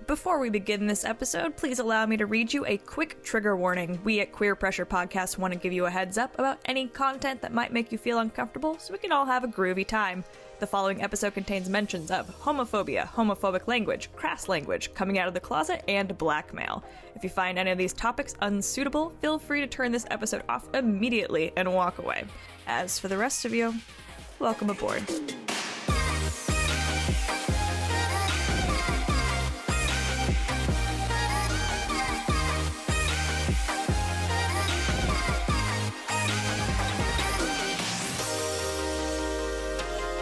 Before we begin this episode, please allow me to read you a quick trigger warning. We at Queer Pressure Podcast want to give you a heads up about any content that might make you feel uncomfortable so we can all have a groovy time. The following episode contains mentions of homophobia, homophobic language, crass language, coming out of the closet, and blackmail. If you find any of these topics unsuitable, feel free to turn this episode off immediately and walk away. As for the rest of you, welcome aboard.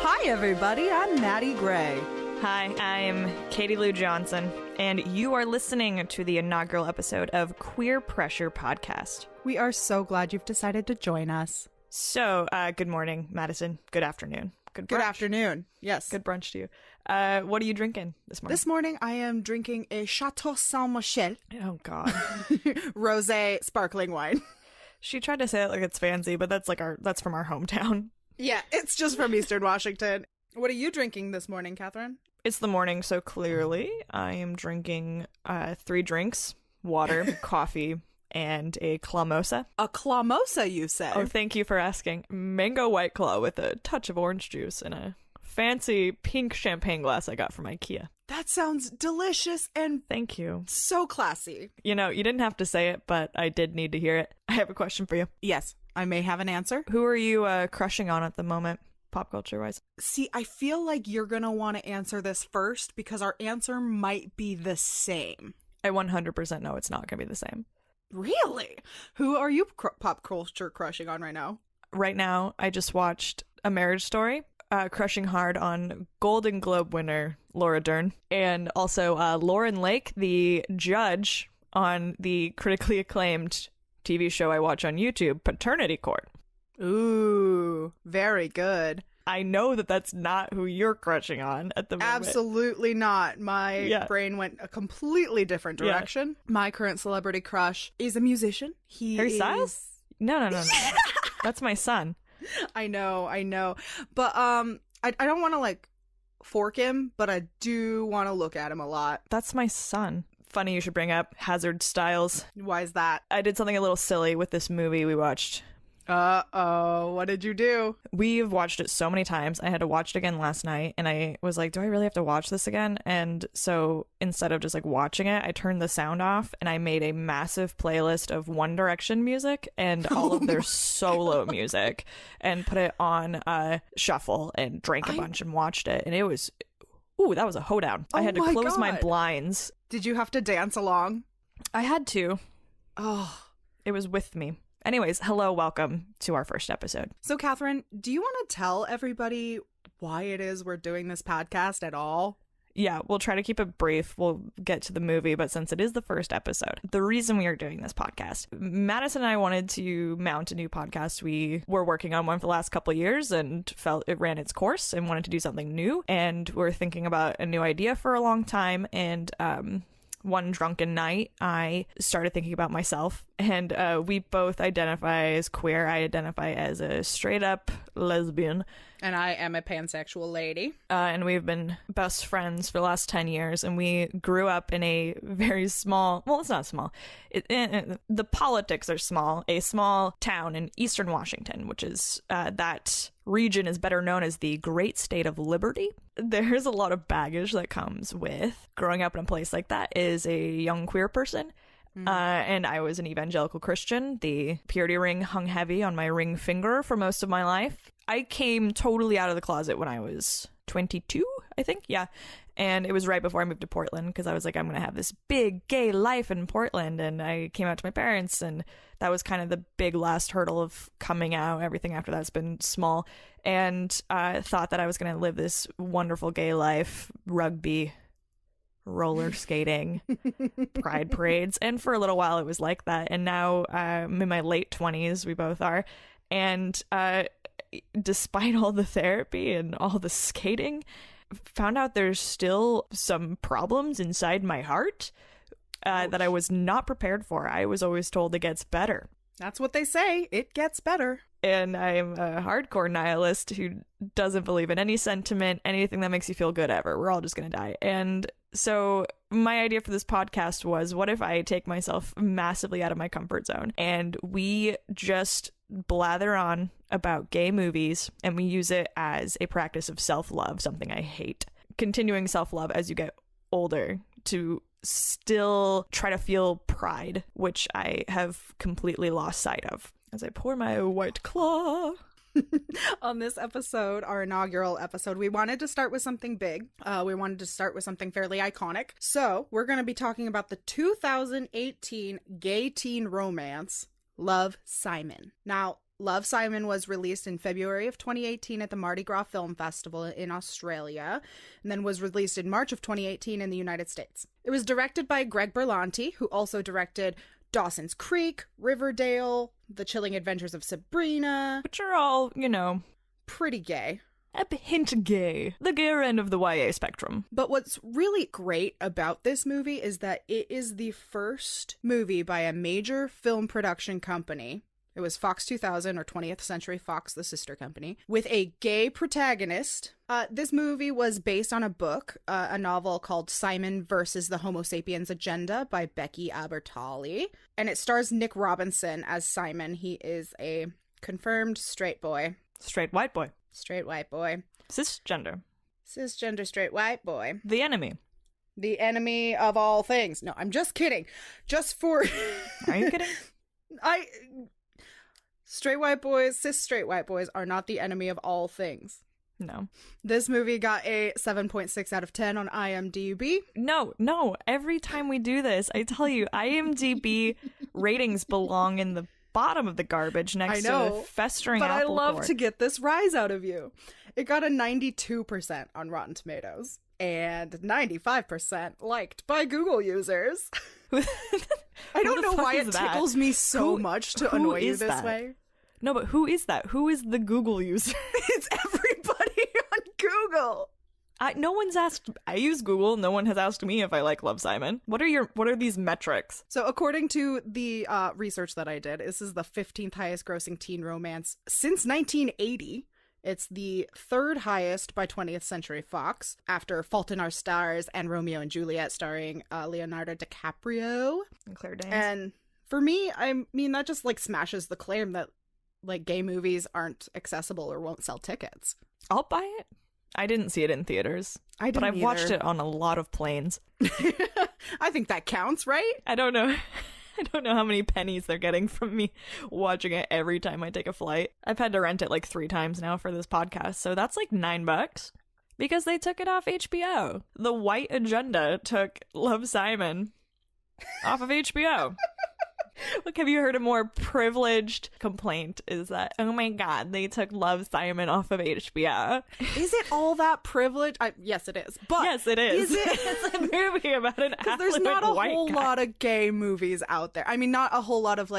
Hi everybody, I'm Maddie Gray. Hi, I'm Katie Lou Johnson, and you are listening to the inaugural episode of Queer Pressure Podcast. We are so glad you've decided to join us. So, good morning, Madison. Good afternoon. Good brunch. Good afternoon. Yes. Good brunch to you. What are you drinking this morning? This morning I am drinking a Chateau Saint-Michel Oh, God. rosé sparkling wine. She tried to say it like it's fancy, but that's from our hometown. Yeah, it's just from Eastern Washington. What are you drinking this morning, Catherine? It's the morning, so clearly I am drinking 3 drinks, water, coffee, and a claw-mosa. A claw-mosa, you say? Oh, thank you for asking. Mango White Claw with a touch of orange juice and a fancy pink champagne glass I got from IKEA. That sounds delicious and Thank you. so classy. You know, you didn't have to say it, but I did need to hear it. I have a question for you. Yes, I may have an answer. Who are you crushing on at the moment, pop culture-wise? See, I feel like you're going to want to answer this first because our answer might be the same. I 100% know it's not going to be the same. Really? Who are you pop culture crushing on right now? Right now, I just watched A Marriage Story, crushing hard on Golden Globe winner Laura Dern, and also Lauren Lake, the judge on the critically acclaimed TV show I watch on YouTube, Paternity Court. Ooh, very good. I know that that's not who you're crushing on at the moment. Absolutely not. My brain went a completely different direction. My current celebrity crush is a musician. Harry Styles? No. That's my son. I know. But I don't want to like fork him, but I do want to look at him a lot. That's my son. Funny you should bring up Hazard Styles. Why is that? I did something a little silly with this movie we watched. Uh-oh, what did you do? We've watched it so many times. I had to watch it again last night, and I was like, do I really have to watch this again? And so instead of just like watching it, I turned the sound off and I made a massive playlist of One Direction music and all of their solo music and put it on shuffle and drank a bunch and watched it. And it was, that was a hoedown. I had to close my blinds. Did you have to dance along? I had to. Oh. It was with me. Anyways, hello, welcome to our first episode. So, Catherine, do you want to tell everybody why it is we're doing this podcast at all? Yeah, we'll try to keep it brief. We'll get to the movie, but since it is the first episode, the reason we are doing this podcast, Madison and I wanted to mount a new podcast. We were working on one for the last couple of years and felt it ran its course and wanted to do something new. And we're thinking about a new idea for a long time. And one drunken night, I started thinking about myself, and we both identify as queer. I identify as a straight up lesbian. And I am a pansexual lady. And we've been best friends for the last 10 years, and we grew up in a very small, well, it's not small. The politics are small. A small town in Eastern Washington, which is that region is better known as the Great State of Liberty. There's a lot of baggage that comes with growing up in a place like that as a young queer person. And I was an evangelical Christian. The purity ring hung heavy on my ring finger for most of my life. I came totally out of the closet when I was 22, I think. Yeah. And it was right before I moved to Portland because I was like, I'm going to have this big gay life in Portland. And I came out to my parents, and that was kind of the big last hurdle of coming out. Everything after that's been small. And I thought that I was going to live this wonderful gay life, rugby, roller skating, pride parades. And for a little while it was like that. And now I'm in my late 20s, we both are. And despite all the therapy and all the skating, found out there's still some problems inside my heart that I was not prepared for. I was always told it gets better. That's what they say. It gets better. And I'm a hardcore nihilist who doesn't believe in any sentiment, anything that makes you feel good ever. We're all just going to die. And So my idea for this podcast was, what if I take myself massively out of my comfort zone and we just blather on about gay movies and we use it as a practice of self-love, something I hate. Continuing self-love as you get older to still try to feel pride, which I have completely lost sight of. As I pour my white claw. On this episode, our inaugural episode, we wanted to start with something big. We wanted to start with something fairly iconic. So we're going to be talking about the 2018 gay teen romance, Love, Simon. Now, Love, Simon was released in February of 2018 at the Mardi Gras Film Festival in Australia, and then was released in March of 2018 in the United States. It was directed by Greg Berlanti, who also directed Dawson's Creek, Riverdale, The Chilling Adventures of Sabrina. Which are all, pretty gay. A hint gay. The gayer end of the YA spectrum. But what's really great about this movie is that it is the first movie by a major film production company. It was Fox 2000 or 20th Century Fox, the sister company, with a gay protagonist. This movie was based on a book, a novel called Simon versus the Homo Sapiens Agenda by Becky Albertalli. And it stars Nick Robinson as Simon. He is a confirmed straight boy. Straight white boy. Straight white boy. Cisgender. Cisgender straight white boy. The enemy. The enemy of all things. No, I'm just kidding. Just for... Are you kidding? Straight white boys, cis straight white boys are not the enemy of all things. No. This movie got a 7.6 out of 10 on IMDb. No. Every time we do this, I tell you, IMDb ratings belong in the bottom of the garbage next to the festering but apple I love core. to get this rise out of you. It got a 92% on Rotten Tomatoes and 95% liked by Google users. I don't know why it tickles me so much to annoy you this way. No, but who is that? Who is the Google user? It's everybody on Google. No one's asked. I use Google. No one has asked me if I like Love, Simon. What are these metrics? So according to the research that I did, this is the 15th highest grossing teen romance since 1980. It's the third highest by 20th Century Fox, after Fault in Our Stars and Romeo and Juliet, starring Leonardo DiCaprio. And Claire Danes. And for me, I mean, that just, smashes the claim that, gay movies aren't accessible or won't sell tickets. I'll buy it. I didn't see it in theaters. But I've watched it on a lot of planes. I think that counts, right? I don't know. I don't know how many pennies they're getting from me watching it every time I take a flight. I've had to rent it 3 times now for this podcast, so that's $9 because they took it off HBO. The White Agenda took Love, Simon off of HBO. Look, have you heard a more privileged complaint? Is that, oh my god, they took Love, Simon off of HBO. Is it all that privileged? Yes, it is. But yes, it is. Is it? It's a movie about an affluent there's not a white whole guy. lot of gay movies out there. I mean, not a whole lot of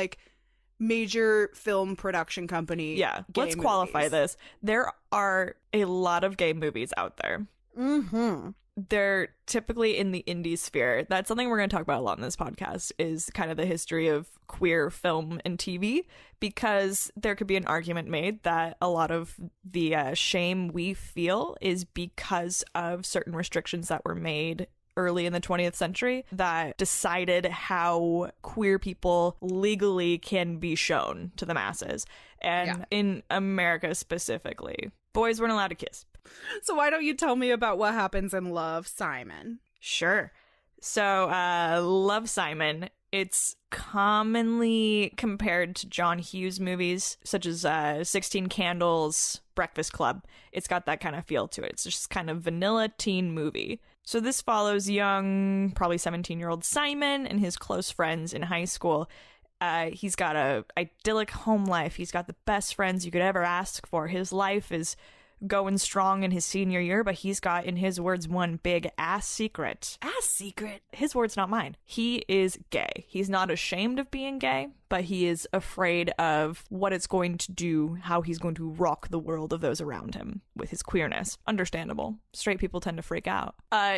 major film production company. Yeah, gay let's qualify movies. this. There are a lot of gay movies out there. Mm-hmm. They're typically in the indie sphere. That's something we're going to talk about a lot in this podcast, is kind of the history of queer film and TV, because there could be an argument made that a lot of the shame we feel is because of certain restrictions that were made early in the 20th century that decided how queer people legally can be shown to the masses. And in America specifically, boys weren't allowed to kiss. So why don't you tell me about what happens in Love, Simon? Sure. So, Love, Simon, it's commonly compared to John Hughes movies, such as 16 Candles, Breakfast Club. It's got that kind of feel to it. It's just kind of vanilla teen movie. So this follows young, probably 17-year-old Simon and his close friends in high school. He's got a idyllic home life. He's got the best friends you could ever ask for. His life is going strong in his senior year, but he's got, in his words, one big ass secret. Ass secret? His words, not mine. He is gay. He's not ashamed of being gay, but he is afraid of what it's going to do, how he's going to rock the world of those around him with his queerness. Understandable. Straight people tend to freak out.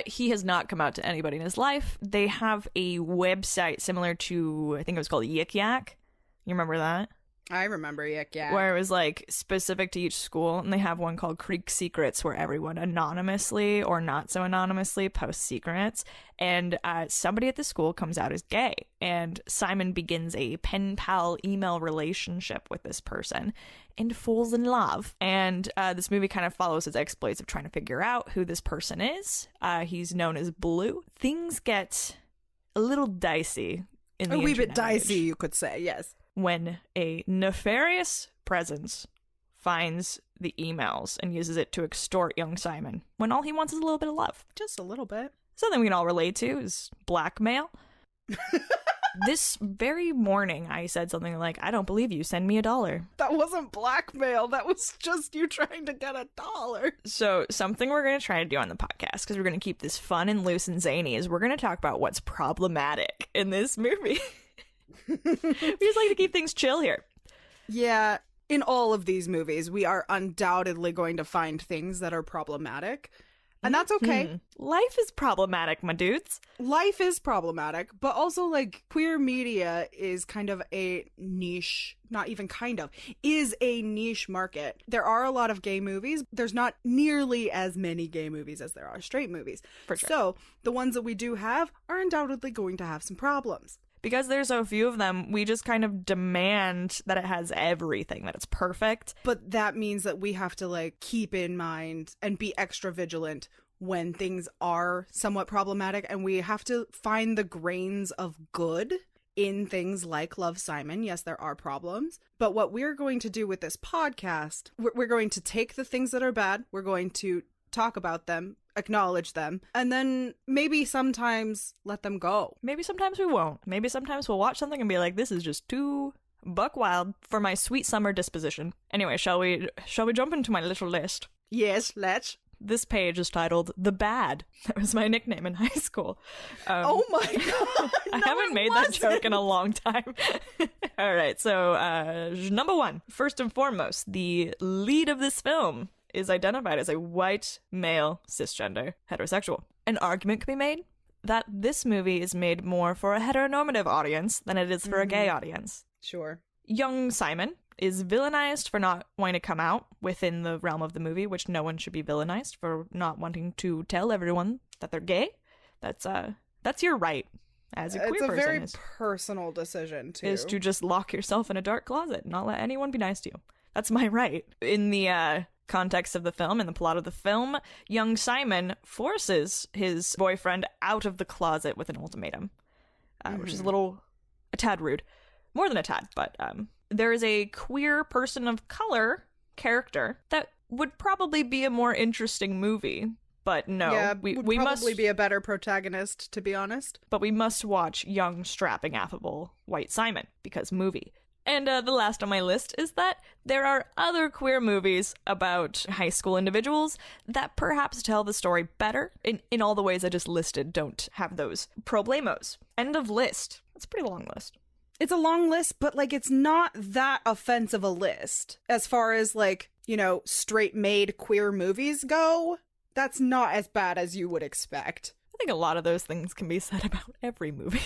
He has not come out to anybody in his life. They have a website similar to, I think it was called Yik Yak. You remember that? I remember Yik Yak. Where it was like specific to each school, and they have one called Creek Secrets where everyone anonymously or not so anonymously posts secrets, and somebody at the school comes out as gay, and Simon begins a pen pal email relationship with this person and falls in love. And this movie kind of follows his exploits of trying to figure out who this person is. He's known as Blue. Things get a little dicey in the a wee bit internet dicey, age, you could say, yes. when a nefarious presence finds the emails and uses it to extort young Simon, when all he wants is a little bit of love. Just a little bit. Something we can all relate to is blackmail. This very morning, I said something like, I don't believe you, send me $1. That wasn't blackmail. That was just you trying to get $1. So something we're going to try to do on the podcast, because we're going to keep this fun and loose and zany, is we're going to talk about what's problematic in this movie. We just like to keep things chill here. Yeah, in all of these movies, we are undoubtedly going to find things that are problematic. And that's okay. Life is problematic, my dudes. Life is problematic, but also, like, queer media is kind of a niche, not even kind of, is a niche market. There are a lot of gay movies. There's not nearly as many gay movies as there are straight movies. For sure. So the ones that we do have are undoubtedly going to have some problems. Because there's so few of them, we just kind of demand that it has everything, that it's perfect. But that means that we have to, like, keep in mind and be extra vigilant when things are somewhat problematic, and we have to find the grains of good in things like Love, Simon. Yes, there are problems, but what we're going to do with this podcast, we're going to take the things that are bad, we're going to talk about them, acknowledge them, and then maybe sometimes let them go. Maybe sometimes we won't. Maybe sometimes we'll watch something and be like, this is just too buck wild for my sweet summer disposition. Anyway, shall we jump into my little list? Yes, let's. This page is titled The Bad. That was my nickname in high school. Oh my god! I haven't made that joke in a long time. All right, so number one. First and foremost, the lead of this film is identified as a white, male, cisgender, heterosexual. An argument can be made that this movie is made more for a heteronormative audience than it is for a gay audience. Sure. Young Simon is villainized for not wanting to come out within the realm of the movie, which no one should be villainized for not wanting to tell everyone that they're gay. That's your right as a queer person. It's a very personal decision, too. Is to just lock yourself in a dark closet and not let anyone be nice to you. That's my right. In the context of the film, in the plot of the film, young Simon forces his boyfriend out of the closet with an ultimatum, which is a tad rude. More than a tad, but there is a queer person of color character that would probably be a more interesting movie, but no. Yeah, we probably must be a better protagonist, to be honest. But we must watch young, strapping, affable white Simon, because movie. And the last on my list is that there are other queer movies about high school individuals that perhaps tell the story better. In all the ways I just listed, don't have those problemos. End of list. That's a pretty long list. It's a long list, but, like, it's not that offensive a list. As far as, like, you know, straight-made queer movies go, that's not as bad as you would expect. I think a lot of those things can be said about every movie.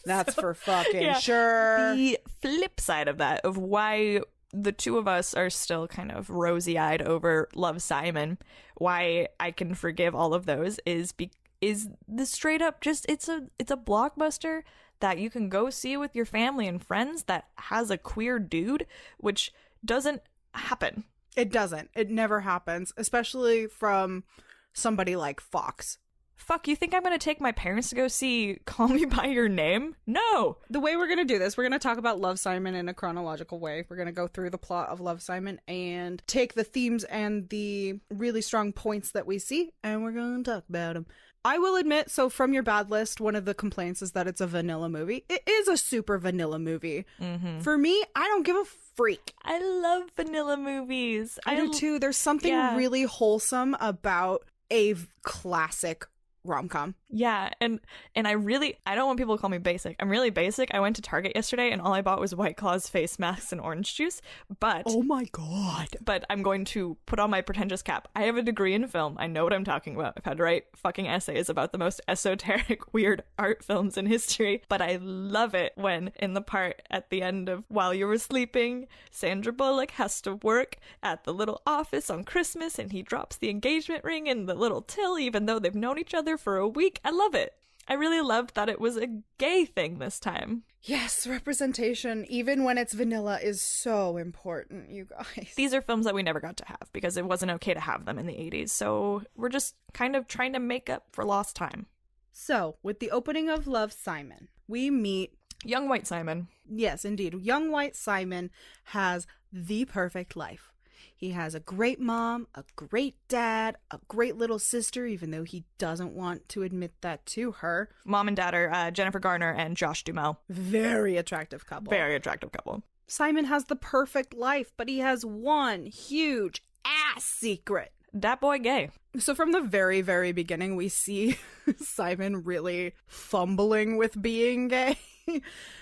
That's for fucking sure. The flip side of that, of why the two of us are still kind of rosy-eyed over Love, Simon, why I can forgive all of those is the straight up just, it's a blockbuster that you can go see with your family and friends that has a queer dude, which doesn't happen. It doesn't. It never happens, especially from somebody like Fox. Fuck, you think I'm going to take my parents to go see Call Me By Your Name? No! The way we're going to do this, we're going to talk about Love, Simon in a chronological way. We're going to go through the plot of Love, Simon and take the themes and the really strong points that we see, and we're going to talk about them. I will admit, so from your bad list, one of the complaints is that it's a vanilla movie. It is a super vanilla movie. Mm-hmm. For me, I don't give a freak. I love vanilla movies. I do too. There's something really wholesome about a classic rom-com. Yeah, and I don't want people to call me basic. I'm really basic. I went to Target yesterday and all I bought was White Claws face masks and orange juice. But oh my god. But I'm going to put on my pretentious cap. I have a degree in film. I know what I'm talking about. I've had to write fucking essays about the most esoteric, weird art films in history. But I love it when in the part at the end of While You Were Sleeping, Sandra Bullock has to work at the little office on Christmas and he drops the engagement ring in the little till even though they've known each other for a week. I love it. I really loved that it was a gay thing this time. Yes, representation, even when it's vanilla, is so important, you guys. These are films that we never got to have because it wasn't okay to have them in the 80s. So we're just kind of trying to make up for lost time. So, with the opening of Love, Simon, we meet young white Simon. Yes, indeed. Young white Simon has the perfect life. He has a great mom, a great dad, a great little sister, even though he doesn't want to admit that to her. Mom and dad are Jennifer Garner and Josh Duhamel. Very attractive couple. Very attractive couple. Simon has the perfect life, but he has one huge ass secret. That boy gay. So from the very, very beginning, we see Simon really fumbling with being gay.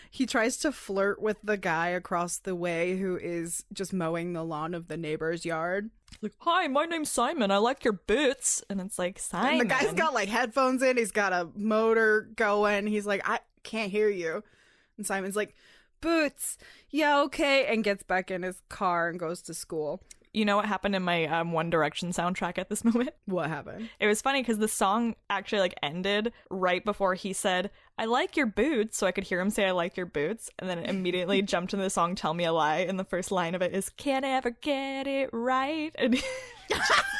He tries to flirt with the guy across the way who is just mowing the lawn of the neighbor's yard. Like, hi, my name's Simon. I like your boots. And it's like, Simon. And the guy's got like headphones in. He's got a motor going. He's like, I can't hear you. And Simon's like, boots. Yeah, okay. And gets back in his car and goes to school. You know what happened in my One Direction soundtrack at this moment? What happened? It was funny because the song actually like ended right before he said, I like your boots. So I could hear him say, I like your boots. And then it immediately jumped into the song, Tell Me a Lie. And the first line of it is, can't ever get it right. And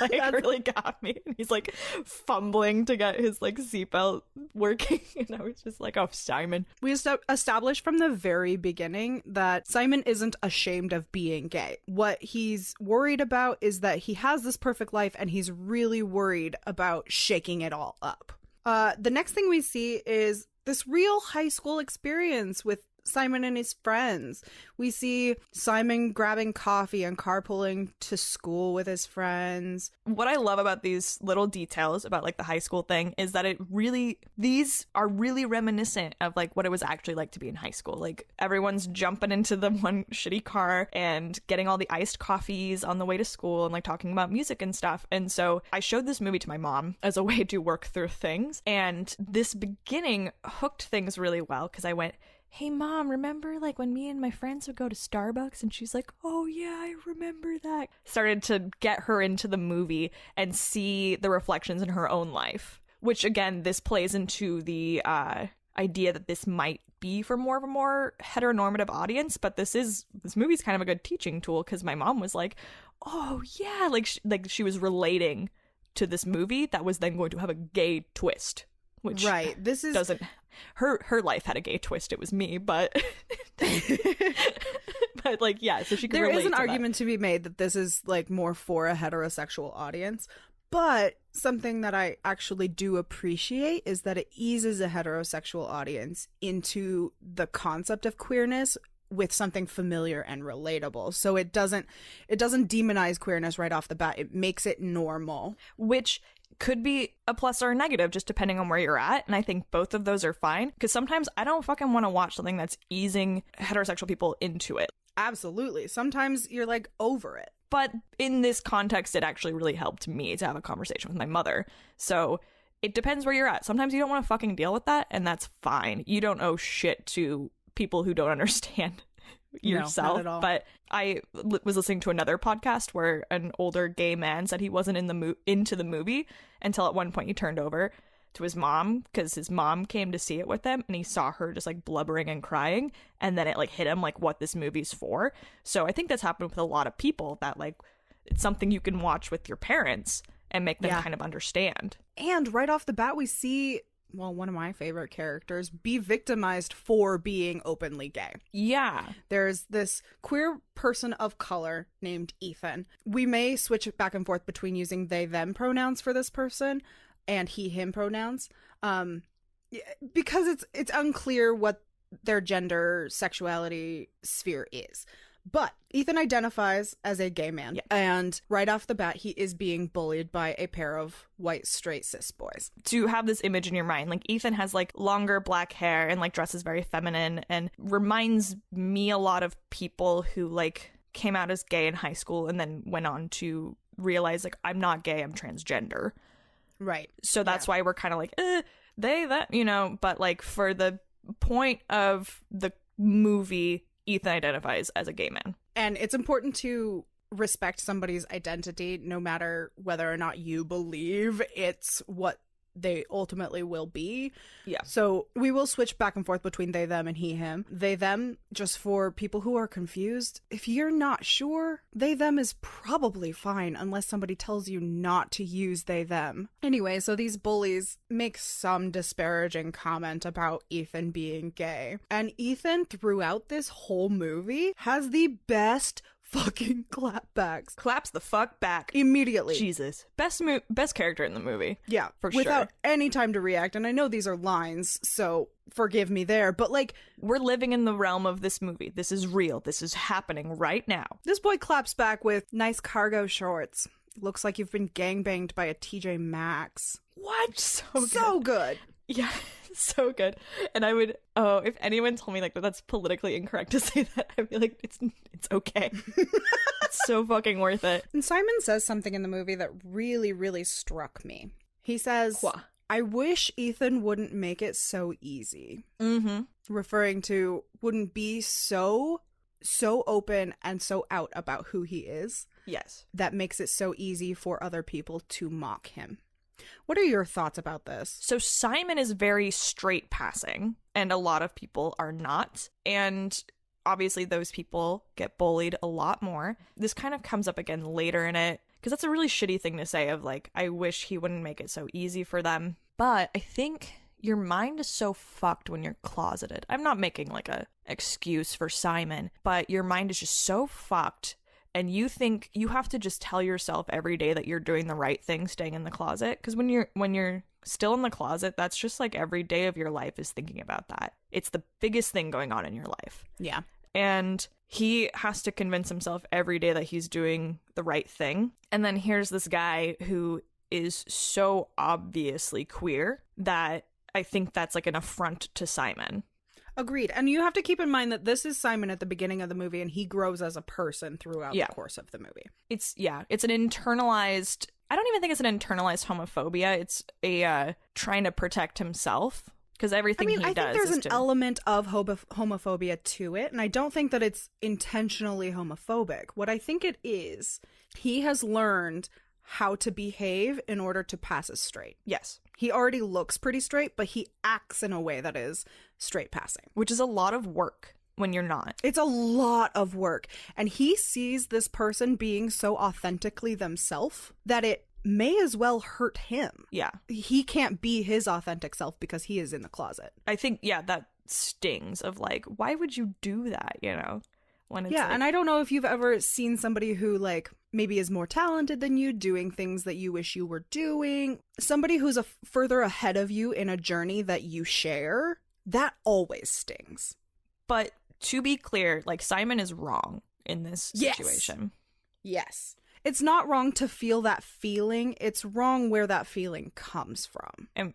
like really got me. And he's like fumbling to get his like seatbelt working. And I was just like, oh, Simon. We established from the very beginning that Simon isn't ashamed of being gay. What he's worried about is that he has this perfect life and he's really worried about shaking it all up. The next thing we see is this real high school experience with Simon and his friends. We see Simon grabbing coffee and carpooling to school with his friends. What I love about these little details about like the high school thing is that these are really reminiscent of like what it was actually like to be in high school. Like everyone's jumping into the one shitty car and getting all the iced coffees on the way to school and like talking about music and stuff. And so I showed this movie to my mom as a way to work through things. And this beginning hooked things really well because I went, hey mom, remember like when me and my friends would go to Starbucks? And she's like, oh yeah, I remember that. Started to get her into the movie and see the reflections in her own life, which again, this plays into the idea that this might be for more of a more heteronormative audience, but this movie's kind of a good teaching tool because my mom was like, oh yeah, like she was relating to this movie that was then going to have a gay twist. Which right. This is doesn't her life had a gay twist. It was me, but but like yeah. So she could. There relate is an to argument to be made that this is like more for a heterosexual audience, but something that I actually do appreciate is that it eases a heterosexual audience into the concept of queerness with something familiar and relatable. So it doesn't demonize queerness right off the bat. It makes it normal, which could be a plus or a negative just depending on where you're at, and I think both of those are fine because sometimes I don't fucking want to watch something that's easing heterosexual people into it. Absolutely. Sometimes you're like over it. But in this context, it actually really helped me to have a conversation with my mother. So it depends where you're at. Sometimes you don't want to fucking deal with that, and that's fine. You don't owe shit to people who don't understand yourself. No, not at all. But I was listening to another podcast where an older gay man said he wasn't into the movie until at one point he turned over to his mom because his mom came to see it with them and he saw her just like blubbering and crying, and then it like hit him like what this movie's for. So I think that's happened with a lot of people, that like it's something you can watch with your parents and make them kind of understand. And right off the bat we see, well, one of my favorite characters be victimized for being openly gay. Yeah. There's this queer person of color named Ethan. We may switch back and forth between using they, them pronouns for this person and he, him pronouns, because it's unclear what their gender sexuality sphere is. But Ethan identifies as a gay man. Yeah. And right off the bat, he is being bullied by a pair of white, straight, cis boys. To have this image in your mind, like Ethan has like longer black hair and like dresses very feminine and reminds me a lot of people who like came out as gay in high school and then went on to realize like, I'm not gay, I'm transgender. Right. So that's why we're kind of like, they, that, you know, but like for the point of the movie, Ethan identifies as a gay man. And it's important to respect somebody's identity no matter whether or not you believe it's what they ultimately will be. Yeah. So we will switch back and forth between they, them, and he, him. They, them, just for people who are confused. If you're not sure, they, them is probably fine unless somebody tells you not to use they, them. Anyway, so these bullies make some disparaging comment about Ethan being gay. And Ethan, throughout this whole movie, has the best fucking clapbacks. Claps the fuck back. Immediately. Jesus. Best character in the movie. Yeah, for sure. Without any time to react. And I know these are lines, so forgive me there. But like, we're living in the realm of this movie. This is real. This is happening right now. This boy claps back with nice cargo shorts. Looks like you've been gangbanged by a TJ Maxx. What? So good. Yeah, so good. And I would, if anyone told me like that's politically incorrect to say that, I'd be like, it's okay. It's so fucking worth it. And Simon says something in the movie that really, really struck me. He says, Quoi? I wish Ethan wouldn't make it so easy. Mm-hmm. Referring to wouldn't be so open and so out about who he is. Yes. That makes it so easy for other people to mock him. What are your thoughts about this? So Simon is very straight passing, and a lot of people are not. And obviously those people get bullied a lot more. This kind of comes up again later in it, because that's a really shitty thing to say of like, I wish he wouldn't make it so easy for them. But I think your mind is so fucked when you're closeted. I'm not making like a excuse for Simon, but your mind is just so fucked. And you think you have to just tell yourself every day that you're doing the right thing staying in the closet. Because when you're still in the closet, that's just like every day of your life is thinking about that. It's the biggest thing going on in your life. Yeah. And he has to convince himself every day that he's doing the right thing. And then here's this guy who is so obviously queer that I think that's like an affront to Simon. Agreed. And you have to keep in mind that this is Simon at the beginning of the movie, and he grows as a person throughout the course of the movie. It's an internalized, I don't even think it's an internalized homophobia. It's a trying to protect himself, because everything he does I think there's is an element of homophobia to it, and I don't think that it's intentionally homophobic. What I think it is, he has learned how to behave in order to pass as straight. Yes. He already looks pretty straight, but he acts in a way that is straight passing. Which is a lot of work when you're not. It's a lot of work. And he sees this person being so authentically themselves that it may as well hurt him. Yeah. He can't be his authentic self because he is in the closet. I think, that stings of like, why would you do that, you know? When it's and I don't know if you've ever seen somebody who like maybe is more talented than you, doing things that you wish you were doing. Somebody who's further ahead of you in a journey that you share, that always stings. But to be clear, like Simon is wrong in this situation. Yes. It's not wrong to feel that feeling. It's wrong where that feeling comes from. And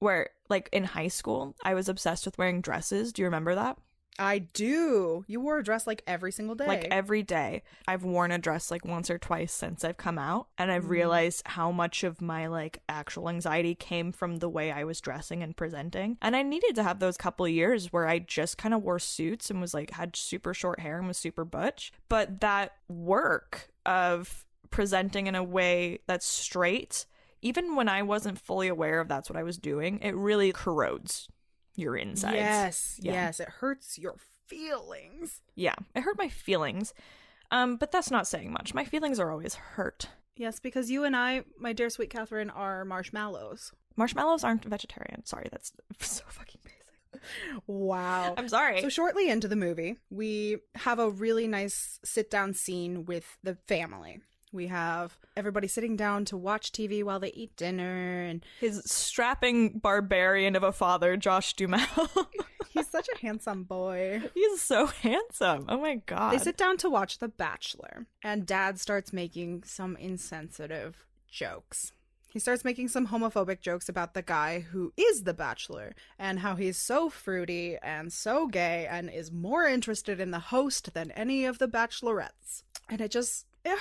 where like in high school, I was obsessed with wearing dresses. Do you remember that? I do. You wore a dress like every single day. Like every day. I've worn a dress like once or twice since I've come out. And I've realized how much of my like actual anxiety came from the way I was dressing and presenting. And I needed to have those couple of years where I just kind of wore suits and was like, had super short hair and was super butch. But that work of presenting in a way that's straight, even when I wasn't fully aware of that's what I was doing, it really corrodes your insides. Yes, it hurts your feelings. Yeah, it hurt my feelings. But that's not saying much. My feelings are always hurt. Yes, because you and I, my dear sweet Catherine, are marshmallows. Marshmallows aren't vegetarian. Sorry, that's so fucking basic. Wow. I'm sorry. So shortly into the movie, we have a really nice sit-down scene with the family. We have everybody sitting down to watch TV while they eat dinner, and his strapping barbarian of a father, Josh Duhamel. He's such a handsome boy. He's so handsome. Oh my God. They sit down to watch The Bachelor, and Dad starts making some insensitive jokes. He starts making some homophobic jokes about the guy who is the Bachelor and how he's so fruity and so gay and is more interested in the host than any of the bachelorettes. And it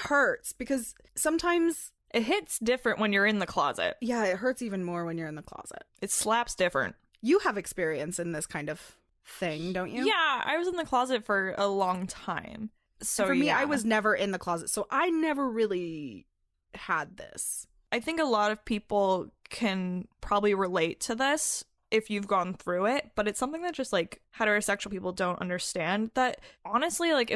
hurts because sometimes it hits different when you're in the closet. Yeah, it hurts even more when you're in the closet. It slaps different. You have experience in this kind of thing, don't you? Yeah, I was in the closet for a long time. So for me, I was never in the closet, so I never really had this. I think a lot of people can probably relate to this if you've gone through it, but it's something that just like heterosexual people don't understand. That honestly, like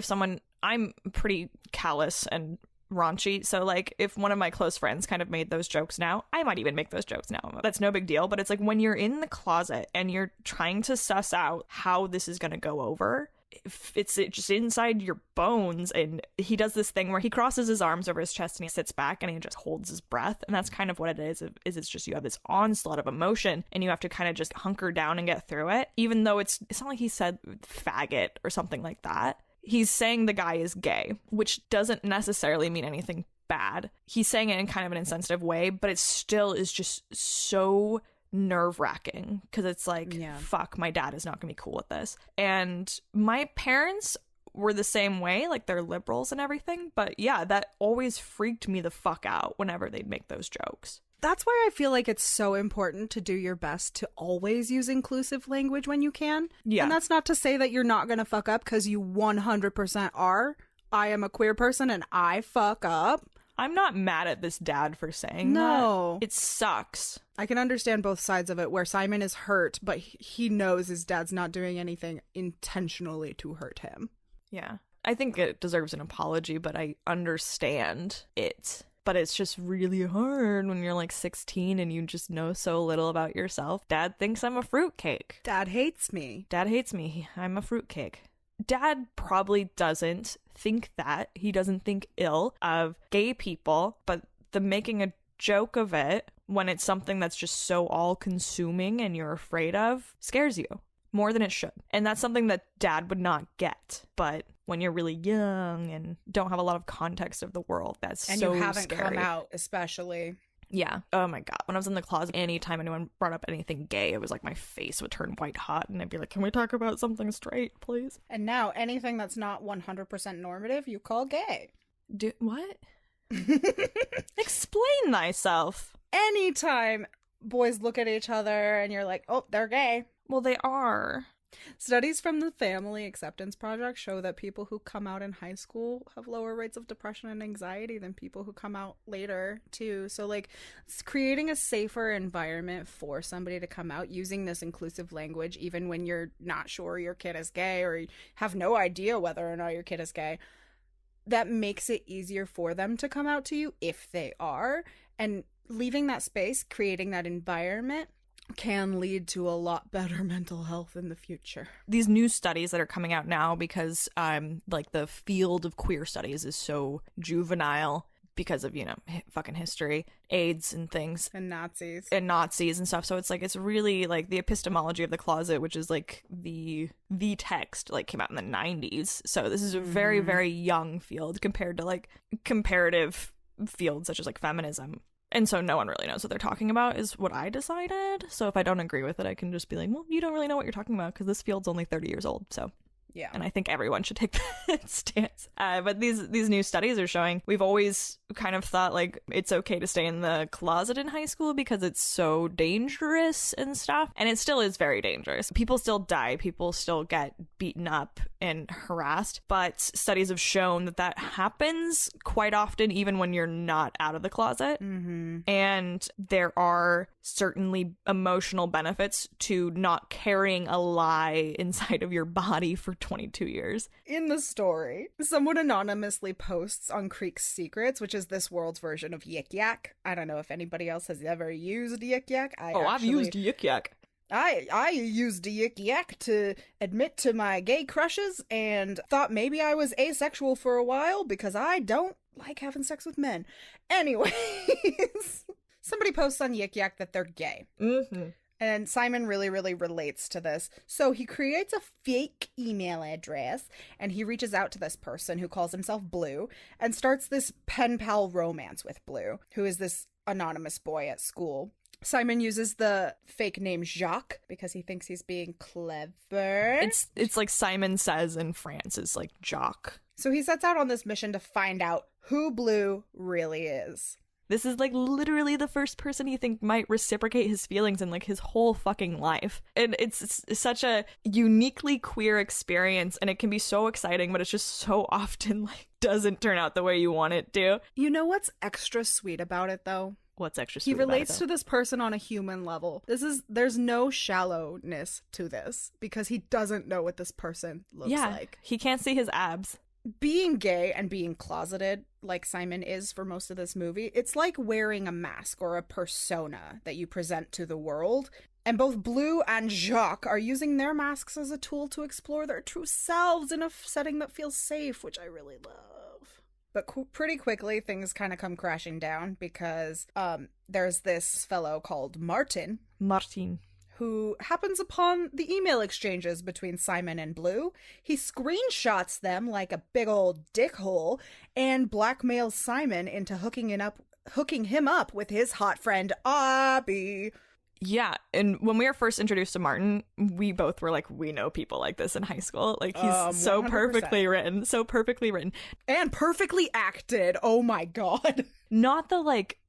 I'm pretty callous and raunchy, so like if one of my close friends kind of made those jokes now, I might even make those jokes now. That's no big deal, but it's like when you're in the closet and you're trying to suss out how this is going to go over, if it's just inside your bones. And he does this thing where he crosses his arms over his chest and he sits back and he just holds his breath, and that's kind of what it is it's just you have this onslaught of emotion and you have to kind of just hunker down and get through it, even though it's not like he said faggot or something like that. He's saying the guy is gay, which doesn't necessarily mean anything bad. He's saying it in kind of an insensitive way, but it still is just so nerve-wracking because it's like, fuck, my dad is not gonna be cool with this. And my parents were the same way, like they're liberals and everything, but yeah, that always freaked me the fuck out whenever they'd make those jokes. That's why I feel like it's so important to do your best to always use inclusive language when you can. Yeah. And that's not to say that you're not going to fuck up, because you 100% are. I am a queer person and I fuck up. I'm not mad at this dad for saying that. It sucks. I can understand both sides of it, where Simon is hurt, but he knows his dad's not doing anything intentionally to hurt him. Yeah. I think it deserves an apology, but I understand it. But it's just really hard when you're like 16 and you just know so little about yourself. Dad thinks I'm a fruitcake. Dad hates me. Dad hates me. I'm a fruitcake. Dad probably doesn't think that. He doesn't think ill of gay people, but the making a joke of it when it's something that's just so all-consuming and you're afraid of scares you more than it should. And that's something that Dad would not get. But when you're really young and don't have a lot of context of the world, that's and so you haven't scary. come out, especially. Yeah. Oh my God. When I was in the closet, anytime anyone brought up anything gay, it was like my face would turn white hot and I'd be like, can we talk about something straight, please? And now anything that's not 100% normative, you call gay. What? Explain thyself. Anytime boys look at each other and you're like, oh, they're gay. Well, they are. Studies from the Family Acceptance Project show that people who come out in high school have lower rates of depression and anxiety than people who come out later, too. So, like, it's creating a safer environment for somebody to come out using this inclusive language, even when you're not sure your kid is gay or you have no idea whether or not your kid is gay, that makes it easier for them to come out to you if they are. And leaving that space, creating that environment, can lead to a lot better mental health in the future. These new studies that are coming out now, because like the field of queer studies is so juvenile because of, fucking history, AIDS and things. And Nazis and stuff. So it's like, it's really like the epistemology of the closet, which is like the text, like came out in the 90s. So this is a very, very young field compared to like comparative fields such as like feminism. And so no one really knows what they're talking about is what I decided. So if I don't agree with it, I can just be like, well, you don't really know what you're talking about because this field's only 30 years old. So yeah. And I think everyone should take that stance. But these new studies are showing, we've always kind of thought like it's okay to stay in the closet in high school because it's so dangerous and stuff. And it still is very dangerous. People still die. People still get beaten up and harassed. But studies have shown that happens quite often, even when you're not out of the closet. Mm-hmm. And there are certainly emotional benefits to not carrying a lie inside of your body for 22 years. In the story, someone anonymously posts on Creek's Secrets, which is this world's version of Yik Yak. I don't know if anybody else has ever used Yik Yak. I've used Yik Yak. I used Yik Yak to admit to my gay crushes and thought maybe I was asexual for a while because I don't like having sex with men. Anyways, somebody posts on Yik Yak that they're gay. Mm-hmm. And Simon really, really relates to this. So he creates a fake email address and he reaches out to this person who calls himself Blue and starts this pen pal romance with Blue, who is this anonymous boy at school. Simon uses the fake name Jacques because he thinks he's being clever. It's like Simon Says in France is like Jock. So he sets out on this mission to find out who Blue really is. This is like literally the first person he think might reciprocate his feelings in like his whole fucking life. And it's such a uniquely queer experience and it can be so exciting, but it's just so often like doesn't turn out the way you want it to. You know what's extra sweet about it though? What's extra sweet He relates about it, to this person on a human level. There's no shallowness to this because he doesn't know what this person looks like. He can't see his abs. Being gay and being closeted, like Simon is for most of this movie, it's like wearing a mask or a persona that you present to the world. And both Blue and Jacques are using their masks as a tool to explore their true selves in a setting that feels safe, which I really love. But pretty quickly, things kind of come crashing down because there's this fellow called Martin, who happens upon the email exchanges between Simon and Blue. He screenshots them like a big old dickhole and blackmails Simon into hooking him up with his hot friend Abby. Yeah, and when we were first introduced to Martin, we both were like, we know people like this in high school. Like, he's so 100%. perfectly written. And perfectly acted. Oh my god. Not the like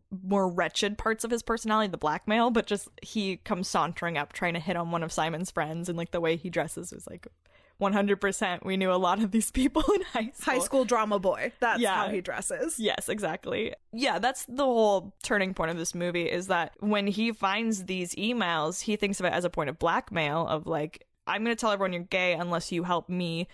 more wretched parts of his personality, the blackmail, but just he comes sauntering up trying to hit on one of Simon's friends, and like the way he dresses was like 100% we knew a lot of these people in high school. High school drama boy. That's how he dresses. Yes, exactly. Yeah, that's the whole turning point of this movie, is that when he finds these emails, he thinks of it as a point of blackmail of like, I'm going to tell everyone you're gay unless you help me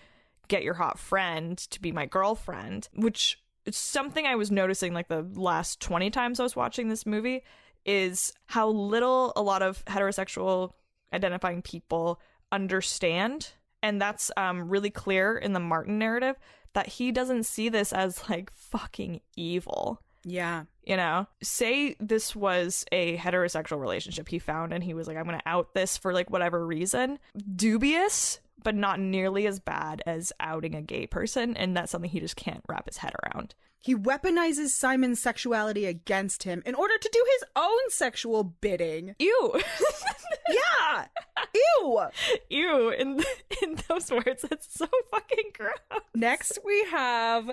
get your hot friend to be my girlfriend, which is something I was noticing like the last 20 times I was watching this movie, is how little a lot of heterosexual identifying people understand. And that's really clear in the Martin narrative, that he doesn't see this as like fucking evil. Yeah. You know, say this was a heterosexual relationship he found and he was like, I'm going to out this for like whatever reason. Dubious, but not nearly as bad as outing a gay person. And that's something he just can't wrap his head around. He weaponizes Simon's sexuality against him in order to do his own sexual bidding. Ew. Yeah. Ew. Ew. In those words, that's so fucking gross. Next, we have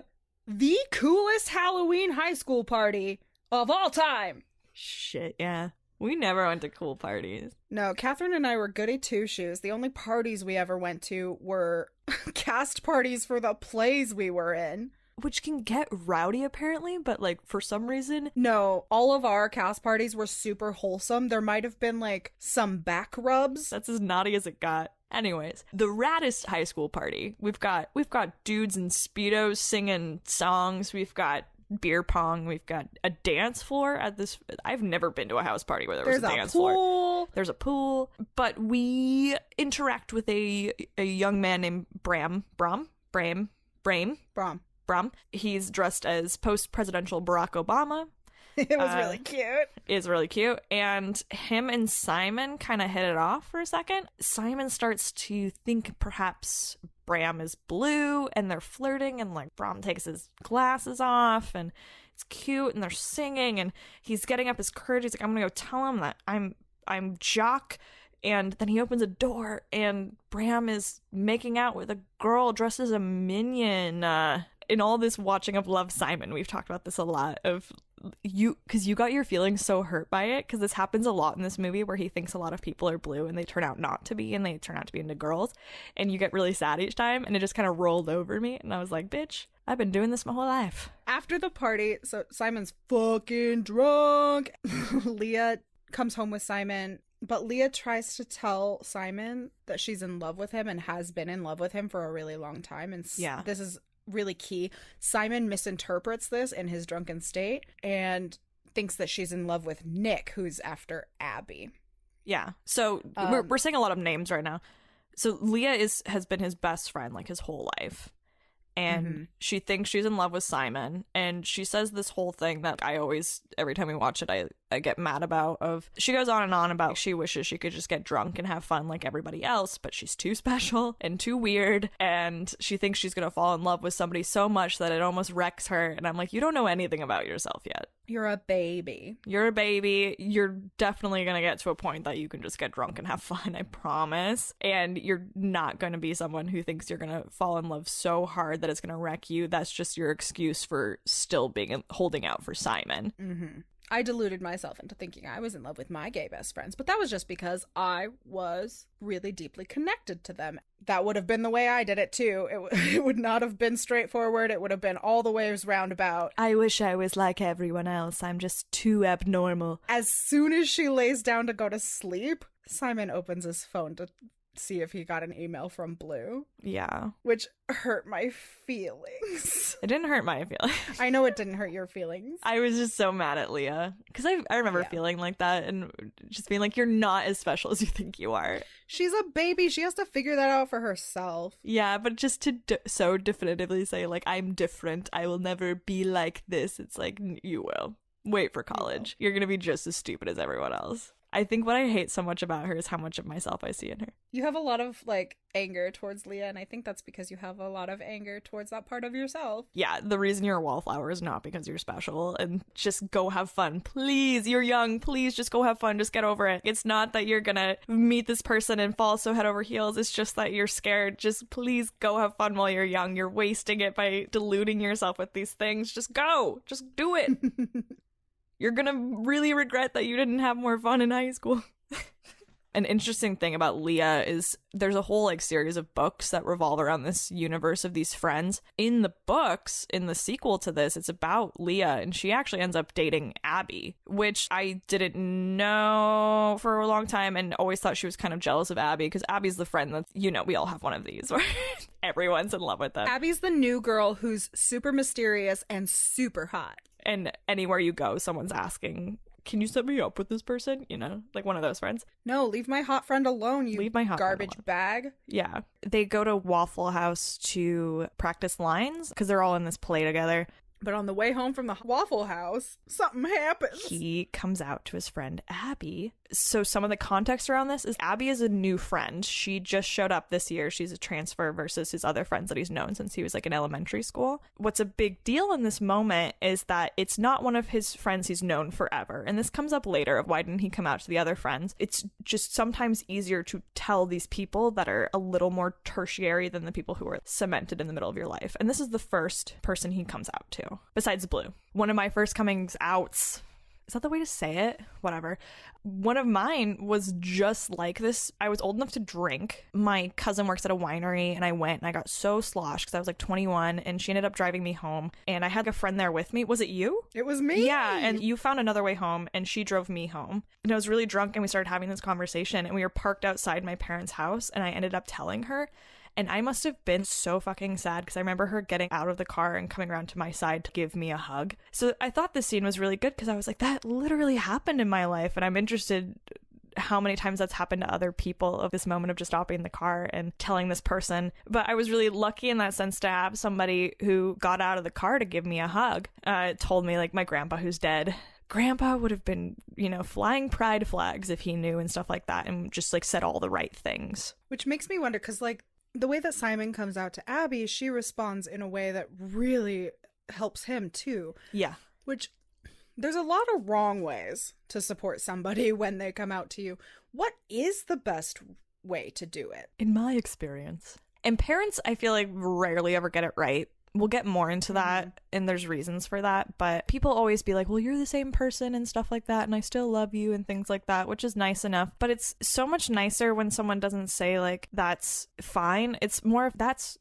the coolest Halloween high school party of all time. Shit, yeah. We never went to cool parties. No, Catherine and I were goody two-shoes. The only parties we ever went to were cast parties for the plays we were in. Which can get rowdy, apparently, but, like, for some reason... No, all of our cast parties were super wholesome. There might have been, like, some back rubs. That's as naughty as it got. Anyways, the raddest high school party. We've got dudes in Speedos singing songs. We've got beer pong. We've got a dance floor at this... I've never been to a house party where there was a dance floor. There's a pool. But we interact with a young man named Bram. He's dressed as post-presidential Barack Obama. It was really cute. It's really cute. And him and Simon kind of hit it off for a second. Simon starts to think perhaps Bram is Blue, and they're flirting, and like Bram takes his glasses off, and it's cute, and they're singing, and he's getting up his courage. He's like, I'm gonna go tell him that I'm Jock. And then he opens a door, and Bram is making out with a girl dressed as a minion. In all this watching of Love, Simon, we've talked about this a lot, of you, because you got your feelings so hurt by it, because this happens a lot in this movie where he thinks a lot of people are blue and they turn out not to be, and they turn out to be into girls, and you get really sad each time, and it just kind of rolled over me, and I was like, bitch, I've been doing this my whole life. After the party, so Simon's fucking drunk. Leah comes home with Simon, but Leah tries to tell Simon that she's in love with him and has been in love with him for a really long time, and yeah, this is really key. Simon misinterprets this in his drunken state and thinks that she's in love with Nick, who's after Abby. Yeah. So we're saying a lot of names right now. So Leah has been his best friend like his whole life. and she thinks she's in love with Simon, and she says this whole thing that I always, every time we watch it, I get mad about. Of she goes on and on about she wishes she could just get drunk and have fun like everybody else, but she's too special and too weird, and she thinks she's gonna fall in love with somebody so much that it almost wrecks her. And I'm like, you don't know anything about yourself yet. You're a baby. You're a baby. You're definitely going to get to a point that you can just get drunk and have fun, I promise. And you're not going to be someone who thinks you're going to fall in love so hard that it's going to wreck you. That's just your excuse for still holding out for Simon. Mm-hmm. I deluded myself into thinking I was in love with my gay best friends, but that was just because I was really deeply connected to them. That would have been the way I did it too. It would not have been straightforward. It would have been all the ways roundabout. I wish I was like everyone else. I'm just too abnormal. As soon as she lays down to go to sleep, Simon opens his phone to see if he got an email from Blue. Yeah. Which hurt my feelings. It didn't hurt my feelings. I know it didn't hurt your feelings. I was just so mad at Leah. Because I remember feeling like that and just being like, you're not as special as you think you are. She's a baby. She has to figure that out for herself. Yeah, but just to so definitively say, like, I'm different. I will never be like this. It's like, you will. Wait for college. You're going to be just as stupid as everyone else. I think what I hate so much about her is how much of myself I see in her. You have a lot of, like, anger towards Leah, and I think that's because you have a lot of anger towards that part of yourself. Yeah, the reason you're a wallflower is not because you're special, and just go have fun. Please, you're young. Please just go have fun. Just get over it. It's not that you're gonna meet this person and fall so head over heels. It's just that you're scared. Just please go have fun while you're young. You're wasting it by deluding yourself with these things. Just go. Just do it. You're gonna really regret that you didn't have more fun in high school. An interesting thing about Leah is there's a whole like series of books that revolve around this universe of these friends. In the books, in the sequel to this, it's about Leah, and she actually ends up dating Abby, which I didn't know for a long time and always thought she was kind of jealous of Abby because Abby's the friend that, you know, we all have one of these where everyone's in love with them. Abby's the new girl who's super mysterious and super hot. And anywhere you go, someone's asking, can you set me up with this person? You know, like one of those friends. No, leave my hot friend alone, you leave my hot garbage friend alone. bag. Yeah. They go to Waffle House to practice lines because they're all in this play together. But on the way home from the Waffle House, something happens. He comes out to his friend Abby. So some of the context around this is Abby is a new friend. She just showed up this year. She's a transfer versus his other friends that he's known since he was like in elementary school. What's a big deal in this moment is that it's not one of his friends he's known forever. And this comes up later of why didn't he come out to the other friends. It's just sometimes easier to tell these people that are a little more tertiary than the people who are cemented in the middle of your life. And this is the first person he comes out to, besides Blue. One of my first comings outs. Is that the way to say it? Whatever. One of mine was just like this. I was old enough to drink. My cousin works at a winery and I went and I got so sloshed because I was like 21 and she ended up driving me home and I had a friend there with me. Was it you? It was me. Yeah, and you found another way home and she drove me home. And I was really drunk and we started having this conversation and we were parked outside my parents' house and I ended up telling her. And I must have been so fucking sad because I remember her getting out of the car and coming around to my side to give me a hug. So I thought this scene was really good because I was like, that literally happened in my life. And I'm interested how many times that's happened to other people of this moment of just stopping the car and telling this person. But I was really lucky in that sense to have somebody who got out of the car to give me a hug. Told me like my grandpa who's dead. Grandpa would have been, you know, flying pride flags if he knew and stuff like that and just like said all the right things. Which makes me wonder because like, the way that Simon comes out to Abby, she responds in a way that really helps him too. Yeah. Which, there's a lot of wrong ways to support somebody when they come out to you. What is the best way to do it? In my experience. And parents, I feel like, rarely ever get it right. We'll get more into that, and there's reasons for that, but people always be like, well, you're the same person and stuff like that, and I still love you and things like that, which is nice enough, but it's so much nicer when someone doesn't say, like, that's fine. It's more of, that's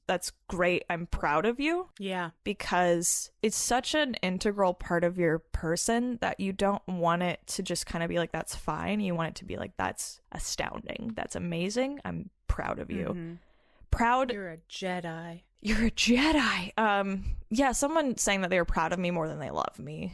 great, I'm proud of you. Yeah. Because it's such an integral part of your person that you don't want it to just kind of be like, that's fine. You want it to be like, that's astounding. That's amazing. I'm proud of you. Mm-hmm. Proud. You're a Jedi. You're a Jedi. Yeah, someone saying that they were proud of me more than they love me.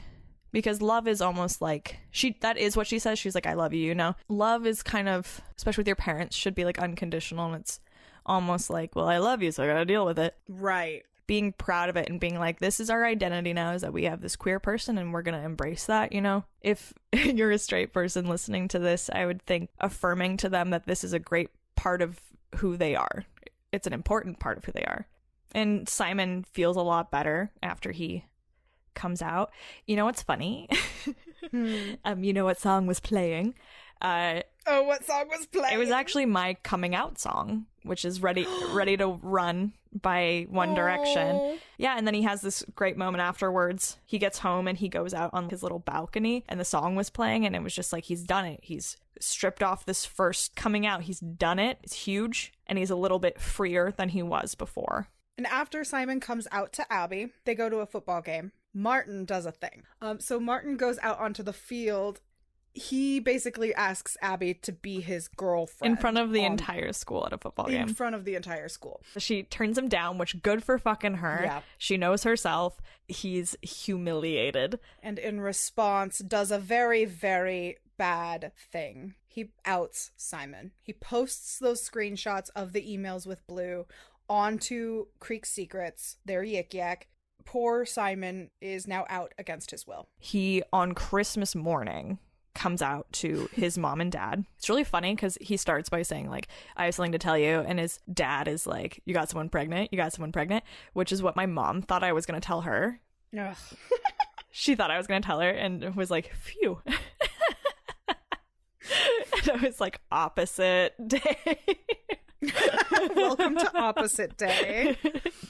Because love is almost like, that is what she says. She's like, I love you, you know? Love is kind of, especially with your parents, should be like unconditional. And it's almost like, well, I love you, so I gotta deal with it. Right. being proud of it and being like, this is our identity now, is that we have this queer person and we're going to embrace that, you know? If you're a straight person listening to this, I would think affirming to them that this is a great part of who they are. It's an important part of who they are. And Simon feels a lot better after he comes out. You know what's funny? You know what song was playing? What song was playing? It was actually my coming out song, which is Ready to Run by One Direction. Yeah, and then he has this great moment afterwards. He gets home and he goes out on his little balcony and the song was playing, and it was just like, he's done it. He's stripped off this first coming out. He's done it. It's huge, and he's a little bit freer than he was before. And after Simon comes out to Abby, they go to a football game. Martin does a thing. So Martin goes out onto the field. He basically asks Abby to be his girlfriend. In front of the entire school at a football game. In front of the entire school. She turns him down, which good for fucking her. Yeah. She knows herself. He's humiliated. And in response, does a very, very bad thing. He outs Simon. He posts those screenshots of the emails with Blue onto Creek Secrets, their yik yak. Poor Simon is now out against his will. He, on Christmas morning, comes out to his mom and dad. It's really funny because he starts by saying, like, I have something to tell you, and his dad is like, you got someone pregnant, which is what my mom thought I was going to tell her. Ugh. She thought I was going to tell her and was like, phew. And I was like, opposite day. Welcome to opposite day.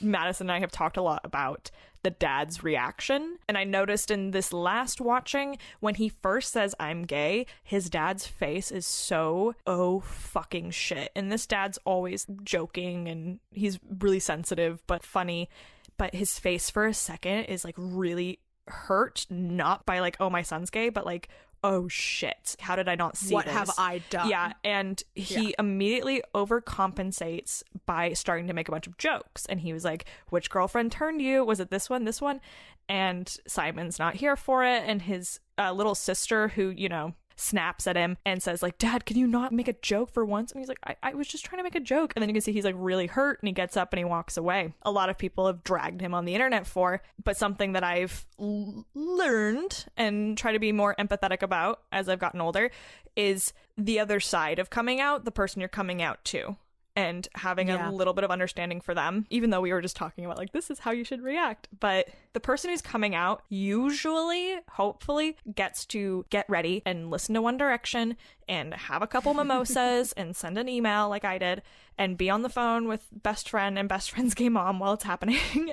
Madison and I have talked a lot about the dad's reaction, and I noticed in this last watching, when he first says I'm gay, his dad's face is so oh fucking shit. And this dad's always joking and he's really sensitive but funny, but his face for a second is like really hurt, not by like, oh, my son's gay, but like, oh shit, how did I not see what this? Have I done? Yeah, and he immediately overcompensates by starting to make a bunch of jokes. And he was like, which girlfriend turned you? Was it this one, this one? And Simon's not here for it. And his little sister, who, you know, snaps at him and says like, Dad, can you not make a joke for once? And he's like, I was just trying to make a joke. And then you can see he's like really hurt, and he gets up and he walks away. A lot of people have dragged him on the internet for, but something that I've learned and try to be more empathetic about as I've gotten older is the other side of coming out, the person you're coming out to, and having a little bit of understanding for them, even though we were just talking about like, this is how you should react. But the person who's coming out usually, hopefully, gets to get ready and listen to One Direction and have a couple mimosas and send an email like I did and be on the phone with best friend and best friend's gay mom while it's happening.